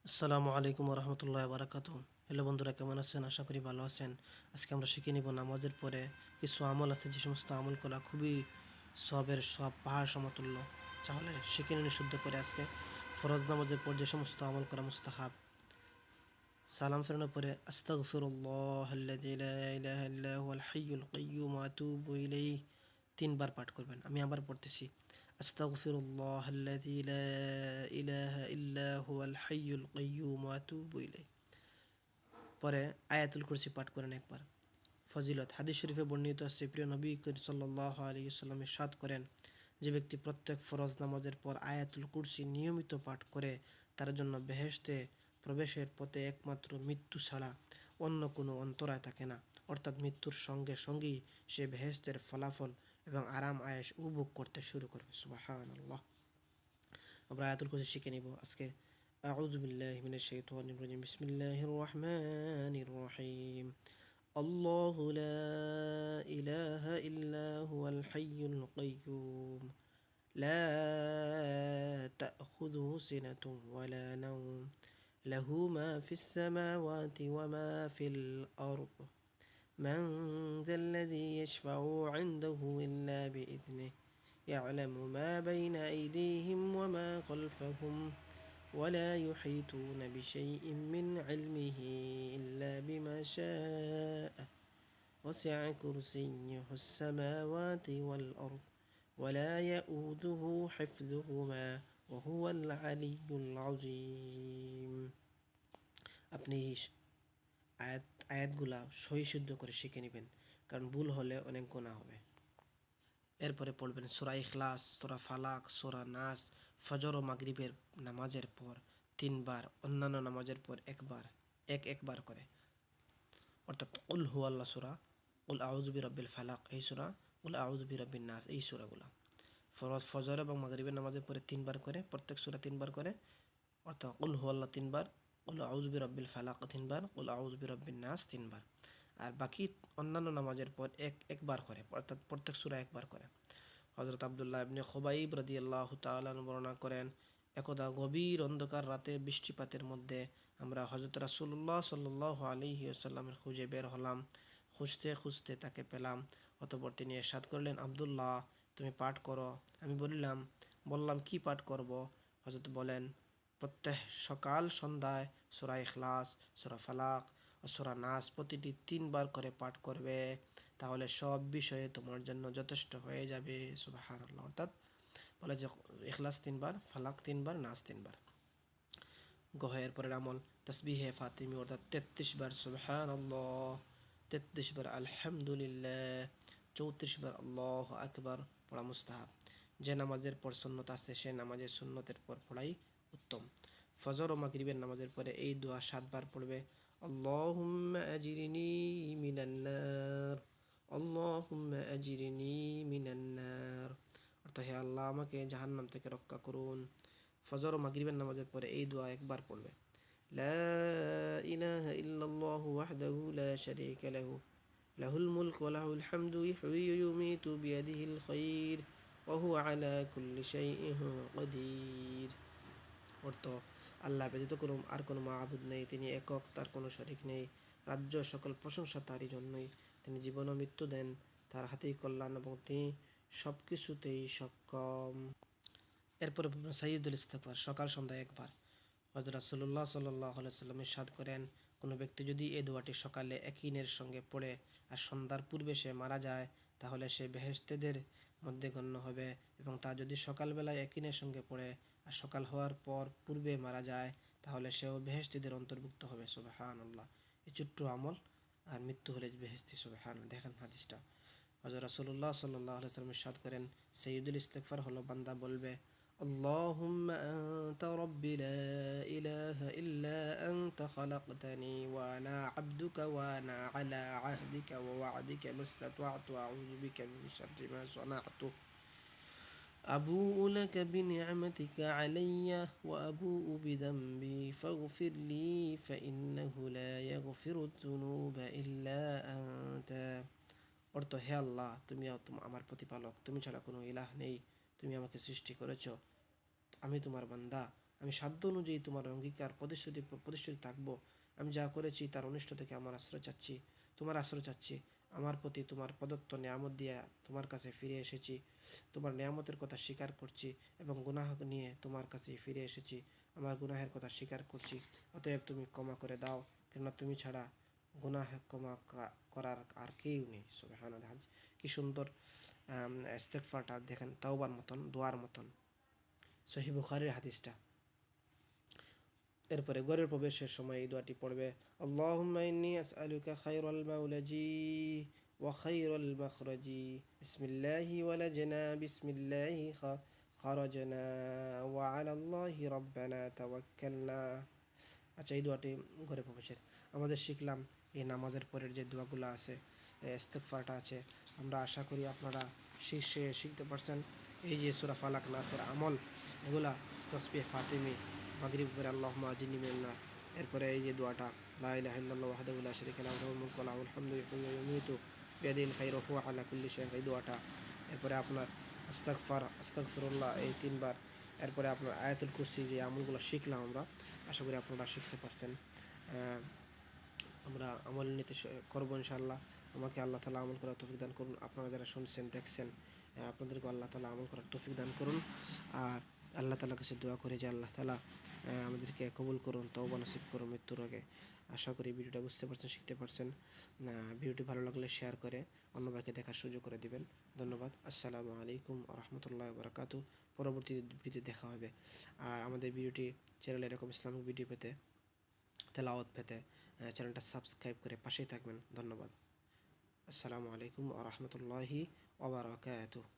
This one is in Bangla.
আসসালামু আলাইকুম রহমতুল্লাহ বারাকাতু। হ্যালো বন্ধুরা, কেমন আছেন? আশা করি ভালো আছেন। আজকে আমরা শিখে নিব নামাজের পরে কিছু আমল আছে, যে সমস্ত আমল করা খুবই সব পাহাড় সমতুল্য। তাহলে শিখে নিন শুদ্ধ করে। আজকে ফরজ নামাজের পর যে সমস্ত আমল করা মুস্তাহাব: সালাম ফেরানোর পরে আস্তাগফিরুল্লাহ আল্লাযী লা ইলাহা ইল্লা হুয়াল হাইয়ুল কাইয়্যুম ওয়া আতুবু ইলাইহি তিনবার পাঠ করবেন। আমি আবার পড়তেছি: আস্তাগফিরুল্লাহ আল্লাযী লা ইলাহা ইল্লা হুয়াল হাইয়ুল কাইয়্যুম ওয়া আতুবু ইলাইহি। পরে আয়াতুল কুরসি পাঠ করেন একবার। ফজিলত: হাদিস শরীফে বর্ণিত আছে, প্রিয় নবী করিম সাল্লাল্লাহু আলাইহি ওয়াসাল্লাম ইরশাদ করেন, যে ব্যক্তি প্রত্যেক ফরজ নামাজের পর আয়াতুল কুরসি নিয়মিত পাঠ করে, তার জন্য বেহেশতে প্রবেশের পথে একমাত্র মৃত্যু ছাড়া অন্য কোনো অন্তরায় থাকে না। অর্থাৎ মৃত্যুর সঙ্গে সঙ্গেই সে বেহেশতের ফলাফল এবং আরাম আয়েশ উপভোগ করতে শুরু করবে। সুবহানাল্লাহ। আমরা আয়াতুল কুরসি শিখে নিব আজকে। আউযু বিল্লাহি মিনাশ শাইতানির রাজিম। বিসমিল্লাহির রহমানির রহিম। আল্লাহু লা ইলাহা ইল্লা হুয়াল হাইয়ুল কাইয়্যুম লা তা'খুযুহু সিনাতুন ওয়ালা নাওম লাহু মা ফিস সামাওয়াতি ওয়া মা ফিল আরদ মান যাল্লাযী ইয়াশফা'ু 'ইনদাহু ইল্লা বিইذনিহি يعلم ما بين أيديهم وما خلفهم ولا يحيطون بشيء من علمه إلا بما شاء وسع كرسيه السماوات والأرض ولا يؤوده حفظهما وهو العلي العظيم। আপনি আয়াতগুলা সহি শুদ্ধ করে শিখে নেবেন, কারণ ভুল হলে অনেক গুনাহ হবে। এরপরে পড়বেন সূরা ইখলাস, সূরা ফালাক, সূরা নাস ফজর ও মাগরিবের নামাজের পর তিনবার, অন্যান্য নামাজের পর একবার করে। অর্থাৎ কুল হুয়াল্লাহ সূরা, কুল আউযু বিরাব্বিল ফালাক এই সূরা, কুল আউযু বিরাব্বিন নাস এই সূরাগুলো ফজর এবং মাগরিবের নামাজের পরে তিনবার করে, প্রত্যেক সূরা তিনবার করে। অর্থাৎ কুল হুয়াল্লাহ তিনবার, কুল আউযু বিরাব্বিল ফালাক তিনবার, কুল আউযু বিরাব্বিন নাস তিনবার। আর বাকি অন্যান্য নামাজের পর একবার করে, অর্থাৎ প্রত্যেক সূরা একবার করে। হযরত আব্দুল্লাহ ইবনে খুবাইব রাদিয়াল্লাহু তাআলা বর্ণনা করেন, একদা গভীর অন্ধকার রাতে বৃষ্টিপাতের মধ্যে আমরা হযরত রাসূলুল্লাহ সাল্লাল্লাহু আলাইহি ওয়াসাল্লামের খুঁজে বের হলাম। খুঁজতে খুঁজতে তাকে পেলাম। অতঃপর তিনি ইরশাদ করলেন, আব্দুল্লাহ, তুমি পাঠ করো। আমি বললাম কি পাঠ করব? হযরত বলেন, প্রত্যেক সকাল সন্ধ্যায় সূরা ইখলাস, সূরা ফালাক ও সূরা নাস প্রতিটি তিনবার করে পাঠ করবে, তাহলে সব বিষয়ে তোমার জন্য যথেষ্ট হয়ে যাবে। সুবহানাল্লাহ। অর্থাৎ বলে যে ইখলাস তিনবার, ফালাক তিনবার, নাস তিনবার। গহের পরের আমল তাসবিহে ফাতিমি, অর্থাৎ 33 বার সুবহানাল্লাহ, 33 বার আলহামদুলিল্লাহ, 34 বার আল্লাহু আকবার পড়া মুস্তাহাব। যে নামাজের পর সুন্নত আছে সে নামাজের সুন্নতের পর পড়াই উত্তম। ফজর ও মাগরিবের নামাজের পরে এই দোয়া 7 বার পড়বে: আল্লাহুম্মা আজিরনি মিনান নার, আল্লাহুম্মা আজিরনি মিনান নার। অর্থাৎ হে আল্লাহ, আমাকে জাহান্নাম থেকে রক্ষা করুন। ফজর ও মাগরিবের নামাজের পরে এই দোয়া একবার পড়বে: লা ইলাহা ইল্লাল্লাহু ওয়াহদাহু লা শারীকা লাহু, লাহুল মুলকু ওয়া লাহুল হামদু ইহয়ি ওয়া ইউমীতু বিয়াদিহিল খায়র ওয়া হুয়া আলা কুল্লি শাইইন কাদির। অর্থ: আল্লাহ ব্যতীত আর কোনো মাবুদ নেই, তিনি একক, তার কোনো শরীক নেই। রাজ্য সকল প্রশংসা তারই জন্যই। তিনি জীবন ও মৃত্যু দেন, তার হাতেই কল্যাণ এবং তিনি সব কিছুতেই সক্ষম। এরপরে সাইয়্যিদুল ইস্তিগফার, সকাল সন্ধ্যায় একবার। হযরত রাসূলুল্লাহ সাল্লাল্লাহু আলাইহি ওয়াসাল্লাম ইরশাদ করেন, কোনো ব্যক্তি যদি এই দোয়াটি সকালে ইয়াকিনের সঙ্গে পড়ে আর সন্ধ্যার পূর্বে সে মারা যায়, তাহলে সে বেহেশতীদের মধ্যে গণ্য হবে। এবং তা যদি সকালবেলায় ইয়াকিনের সঙ্গে পড়ে আর সকাল হওয়ার পর পূর্বে মারা যায়, তাহলে সেও বেহেশতীদের অন্তর্ভুক্ত হবে। সুবহানাল্লাহ। এই ছোট্ট আমল, আর মৃত্যু হলে বেহেশতি। সুবহানাল্লাহ। দেখেন হাদিসটা। হযরত রাসূলুল্লাহ সাল্লাল্লাহু আলাইহি ওয়াসাল্লাম ইরশাদ করেন, সাইয়্যিদুল ইস্তিগফার হলো বান্দা বলবে: اللهم أنت ربي لا إله إلا أنت خلقتني وأنا عبدك وأنا على عهدك ووعدك ما استطعت أعوذ بك من شر ما صنعت أبوء لك بنعمتك علي وأبوء بذنبي فاغفر لي فإنه لا يغفر الذنوب إلا أنت। অর্থ: হে আল্লাহ, তুমি আমার প্রতিপালক, তুমি ছাড়া কোনো ইলাহ নেই, তুমি আমাকে সৃষ্টি করেছ, আমি তোমার বান্দা, আমি সাধ্য অনুযায়ী তোমার অঙ্গীকার প্রতিশ্রুতি থাকবো। আমি যা করেছি তার অনিষ্ট থেকে তোমার আশ্রয় চাচ্ছি। আমার প্রতি তোমার প্রদত্ত নিয়ামত দিয়ে তোমার কাছে ফিরে এসেছি। তোমার নিয়ামতের কথা স্বীকার করছি এবং গুনাহ নিয়ে তোমার কাছে ফিরে এসেছি। আমার গুনাহের কথা স্বীকার করছি। অতএব তুমি ক্ষমা করে দাও, কেননা তুমি ছাড়া গুনাহ ক্ষমা করার আর কেউ নেই। সুবহানাল্লাহ। কি সুন্দর ইস্তেগফারটা দেখেন, তাওবার মতন, দোয়ার মতন। সহিহ বুখারীর হাদিসটা। এরপরে ঘরের প্রবেশের সময় এই দোয়াটি পড়বে, আল্লাহুম্মা ইন্নী আসআলুকা খায়রাল মাওলাজি ওয়া খায়রাল মাখরাজি, বিসমিল্লাহি ওয়ালাজনা বিসমিল্লাহি খারাজনা ওয়া আলাল্লাহি রাব্বানা তাওয়াক্কালনা। আচ্ছা, এই দোয়াটি ঘরে প্রবেশের আমাদের শিখলাম। এই নামাজের পরের যে দোয়াগুলো আছে, ইস্তেগফারটা আছে, আমরা আশা করি আপনারা শিখতে পারছেন। এই যে সূরা ফালাক, নাসের, আমল, এগুলা তাসবিহ ফাতিমি, মাগরিব পরে আল্লাহুম্মা আজিরনি মিনান নার। এরপরে এই যে দোয়াটা, লা ইলাহা ইল্লাল্লাহু ওয়াহদাহু লা শারীকা লাহু লাহুল মুলকু ওয়া লাহুল হামদু ইহয়ি ওয়া ইউমীতু বিয়াদিহিল খায়রু ওয়া হুয়া আলা কুল্লি শাইইন, এই দোয়াটা। এরপরে আপনার আস্তাগফিরুল্লাহ এই 3 বার। এরপরে আপনার আয়াতুল কুরসি, যে আমলগুলো শিখলাম আমরা, আশা করি আপনারা শিখতে পারছেন। আমরা আমল নিতে করবো ইনশাআল্লাহ। আমাকে আল্লাহ তাআলা আমল করার তৌফিক দান করুন। আপনারা যারা শুনছেন দেখছেন, আপনাদেরকে আল্লাহ তাআলা আমল করার তৌফিক দান করুন। আর আল্লাহ তাআলার কাছে দোয়া করি যে আল্লাহ তাআলা আমাদেরকে কবুল করুন, তওবা নসিব করুন মৃত্যুর আগে। আশা করি ভিডিওটা বুঝতে পারছেন, শিখতে পারছেন। ভিডিওটি ভালো লাগলে শেয়ার করে অন্য ভাইকে দেখার সুযোগ করে দিবেন। ধন্যবাদ। আসসালামু আলাইকুম ওয়া রাহমাতুল্লাহি ওয়া বারাকাতুহু। পরবর্তী ভিডিও দেখা হবে। আর আমাদের ভিডিওটি চ্যানেলে এরকম ইসলামিক ভিডিও পেতে, তেলাওয়াত পেতে চ্যানেলটা সাবস্ক্রাইব করে পাশেই থাকবেন। ধন্যবাদ। আসসালামু আলাইকুম ওয়া রাহমাতুল্লাহি ওয়া বারাকাতুহু।